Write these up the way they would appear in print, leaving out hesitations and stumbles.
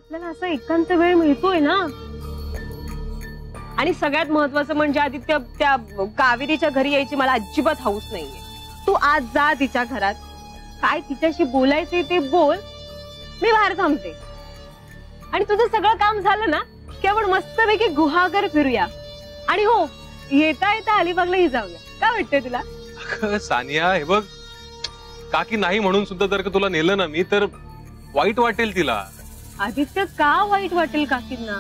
आपल्याला असा एकांत वेळ मिळतोय ना. आणि सगळ्यात महत्वाचं म्हणजे आदित्य, त्या कावेरीच्या घरी यायची मला अजिबात हौस नाहीये. तू आज जा तिच्या घरात, काय तिच्याशी बोलायचंय ते बोल, मी बाहेर थांबते. आणि तुझं सगळं काम झालं ना की आपण मस्तपैकी गुहागर फिरूया. आणि हो, येता येता अलिबागलाही जाऊया. काय वाटतंय तुला? सानिया, हे बघ, काकी नाही म्हणून सुद्धा जर का तुला नेलं ना मी, तर वाईट वाटेल तिला. आदित्य, का वाईट वाटेल काकींना?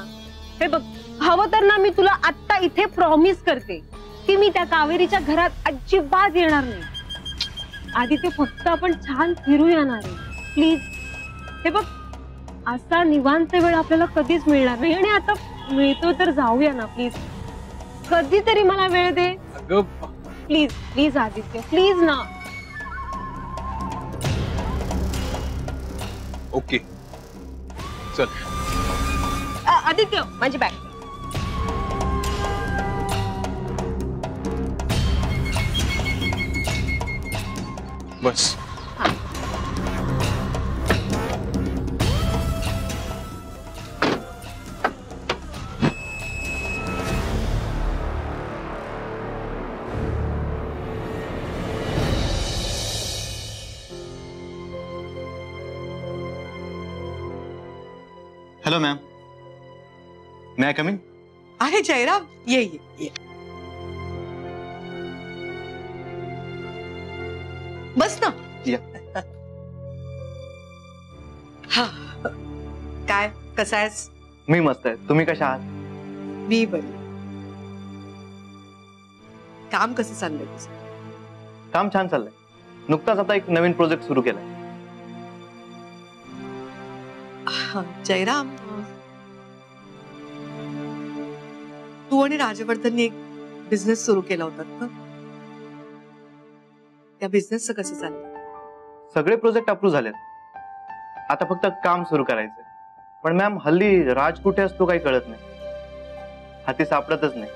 हे बघ, हवं तर ना मी तुला आत्ता इथे प्रॉमिस करते की मी त्या कावेरीच्या घरात अजिबात येणार नाही. आदित्य, फक्त आपण छान फिरू येणार आहे, प्लीज. हे बघ, असा निवांत वेळ आपल्याला कधीच मिळणार नाही. आणि आता मिळतो तर जाऊया ना प्लीज. कधीतरी मला वेळ दे प्लीज. प्लीज आदित्य, प्लीज ना. ओके चल. आदित्य, माझी bag. Bus. Hello ma'am, may I come in? अरे जयराम, ये बस ना. हा, काय कसा आहेस? मी मस्त आहे. तुम्ही कशा आहात? मी बरी. काम कसं चाललंय तुझं? काम छान चाललंय. नुकताच आता एक नवीन प्रोजेक्ट सुरू केलाय. जयराम, तू आणि राजवर्धननी एक बिझनेस सुरू केला होता ना? त्या बिझनेसचं कसं चाललंय? सगळे प्रोजेक्ट अप्रूव्ह झालेत. आता फक्त काम सुरू करायचंय. पण मॅम, हल्ली राज कुठे असतो काही कळत नाही. हाती सापडतच नाही.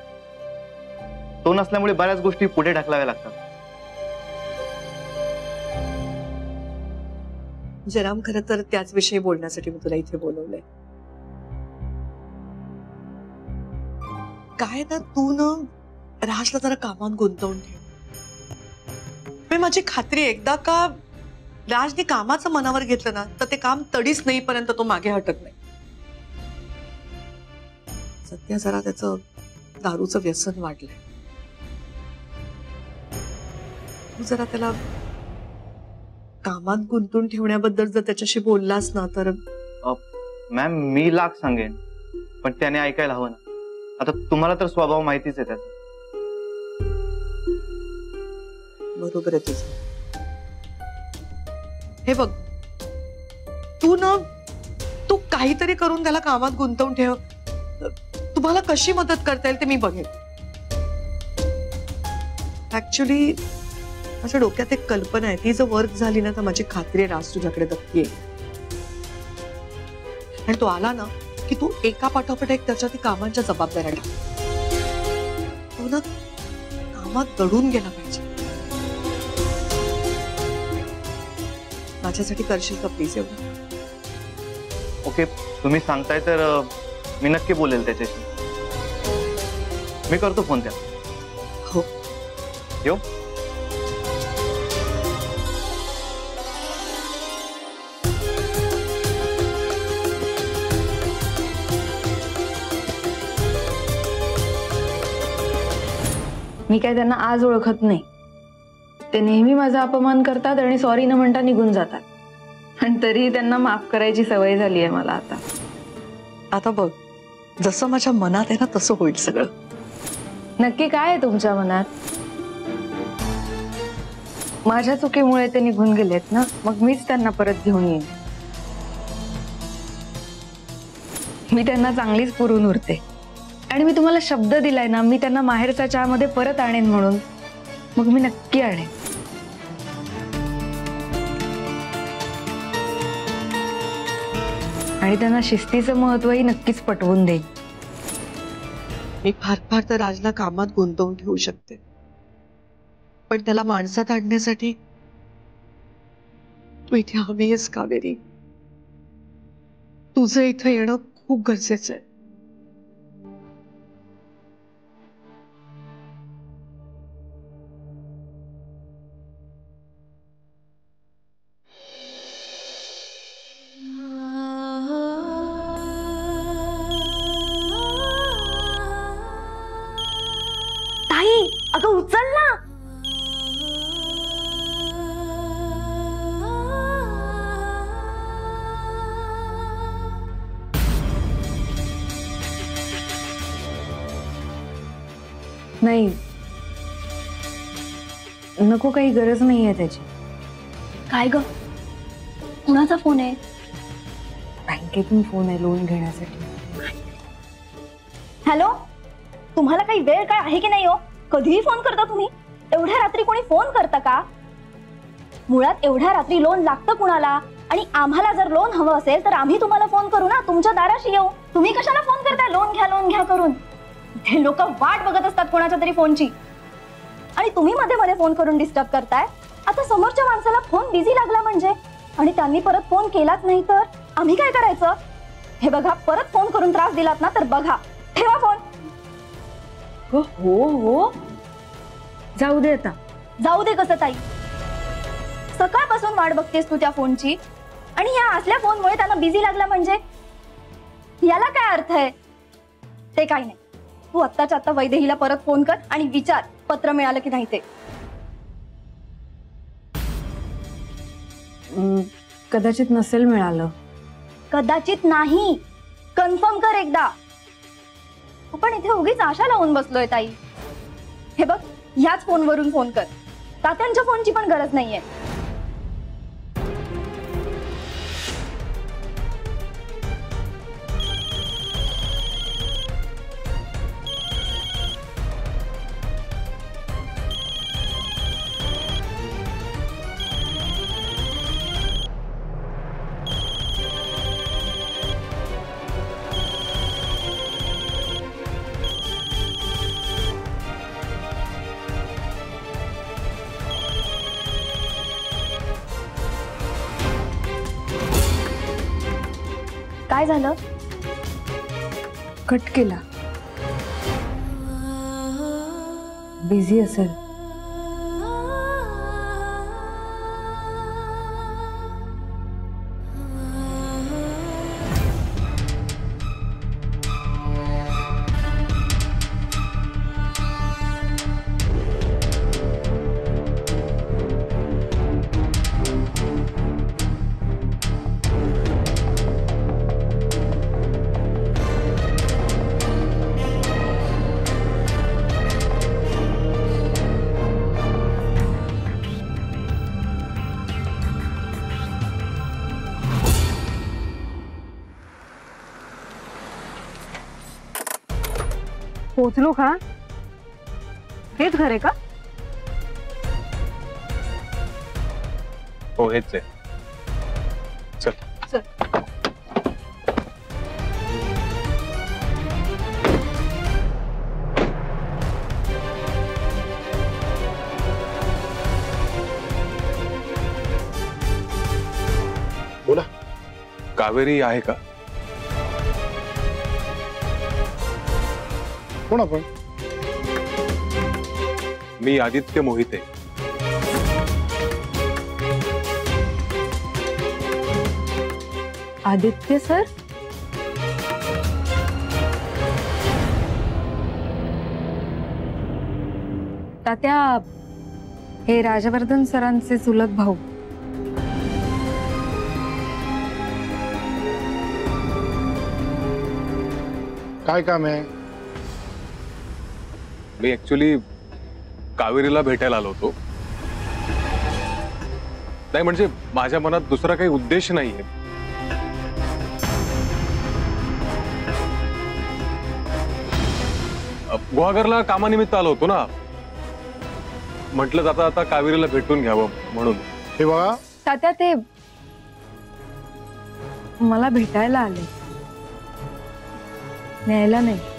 तो नसल्यामुळे बऱ्याच गोष्टी पुढे ढकलाव्या लागतात. जयराम, खरं तर त्याच विषयी बोलण्यासाठी मी तुला इथे बोलवलंय. काय ना, तू ना राजला जरा कामात गुंतवून ठेव. माझी खात्री, एकदा का राजने कामाचं मनावर घेतलं ना, तर ते काम तडीच नाहीपर्यंत तो मागे हटत नाही. सध्या जरा त्याचं दारूचं व्यसन वाढलंय. तू जरा त्याला कामात गुंतून ठेवण्याबद्दल जर त्याच्याशी बोललास ना तर. मॅम, मी लाख सांगेन, पण त्याने ऐकायला हवं ना. आता तुम्हाला तर स्वभाव माहितीच आहे त्याचा. बरोबर आहे तुझं. हे बघ, तू काहीतरी करून त्याला कामात गुंतवून ठेव. तुम्हाला कशी मदत करता येईल ते मी बघेन. ऍक्च्युली माझ्या डोक्यात एक कल्पना आहे. ती जर वर्क झाली ना तर माझी खात्री आहे राज तुझ्याकडे नक्की येईल. आणि तो आला ना की तू एका पाठोपाठ एक त्याच्या ती कामांच्या जबाबदाऱ्या टाक. तो ना कामात दडून गेला पाहिजे. माझ्यासाठी करशील का प्लीज एवढं? ओके, तुम्ही सांगताय तर मी नक्की बोलेल त्याच्याशी. मी करतो फोन त्या. हो, येऊ. मी काय त्यांना आज ओळखत नाही. ते नेहमी माझा अपमान करतात आणि सॉरी न म्हणता निघून जातात. पण तरी त्यांना माफ करायची सवय झाली आहे मला आता. आता बघ, जसं माझ्या मनात आहे ना तसं होईल सगळं. नक्की काय आहे तुमच्या मनात? माझ्या चुकीमुळे ते निघून गेलेत ना, मग मीच त्यांना परत घेऊन येईन. मी त्यांना चांगलीच पुरून उरते. आणि मी तुम्हाला शब्द दिलाय ना, मी त्यांना माहेरच्या चहामध्ये परत आणेन म्हणून. मग मी नक्की आणेन. आणि त्यांना शिस्तीचं महत्वही नक्कीच पटवून देईन. मी फार फार तर राजला कामात गुंतवून ठेवू शकते, पण त्याला माणसात आणण्यासाठी तू इथे हवी आहेस कावेरी. तुझं इथं येणं खूप गरजेचं आहे. ताई, अगं उचल ना. नाही, नको, काही गरज नाहीये त्याची. काय ग, कुणाचा फोन आहे? बँकेतून फोन आहे लोन घेण्यासाठी. हॅलो, तुम्हाला काही वेळ काय आहे की नाही हो? कधीही फोन करता तुम्ही. एवढ्या रात्री कोणी फोन करता का? मुळात एवढ्या रात्री लोन लागतं कुणाला? आणि आम्हाला जर लोन हवं असेल तर आम्ही तुम्हाला फोन करू ना, तुमच्या दाराशी येऊ. तुम्ही कशाला फोन करताय लोन घ्या करून? हे लोक वाट बघत असतात कोणाच्या तरी फोनची, आणि तुम्ही मध्ये मध्ये फोन करून डिस्टर्ब करताय. आता समोरच्या माणसाला फोन बिझी लागला म्हणजे, आणि त्यांनी परत फोन केलाच नाही तर आम्ही काय करायचं? हे बघा, परत फोन करून त्रास दिलात ना तर बघा, ठेवा फोन. हो हो, जाऊ दे आता. जाऊ दे कसं ताई? सकाळपासून वाट बघतेस तू त्या फोनची, आणि या असल्या फोनमुळे त्यांना बिझी लागला म्हणजे याला काय अर्थ आहे? ते काही नाही, तू आत्ताच्या आत्ता वैदेहीला परत फोन कर आणि विचार पत्र मिळालं की नाही ते. कदाचित नसेल मिळालं. कदाचित नाही, कन्फर्म कर एकदा. आपण इथे उगीच आशा लावून बसलोय ताई. हे बघ, ह्याच फोनवरून फोन कर. तात्यांच्या फोनची पण गरज नाहीये. काय झालं? कट केला. बिझी असेल. पोचलो का? हेच घर आहे का? हो, हेच आहे. चल. चल. बोला. कावेरी आहे का? कोण आपण? मी आदित्य मोहिते. आदित्य सर? तात्या, हे राजवर्धन सरांचे चुलत भाऊ. काय काम आहे? मी ऍक्च्युली कावेरीला भेटायला आलो होतो. नाही म्हणजे माझ्या मनात दुसरा काही उद्देश नाहीये. गुहागरला कामानिमित्त आलो होतो ना, म्हटलं जाता आता कावेरीला भेटून घ्यावं म्हणून. हे बघा तात्या, ते मला भेटायला आले, न्यायला नाही.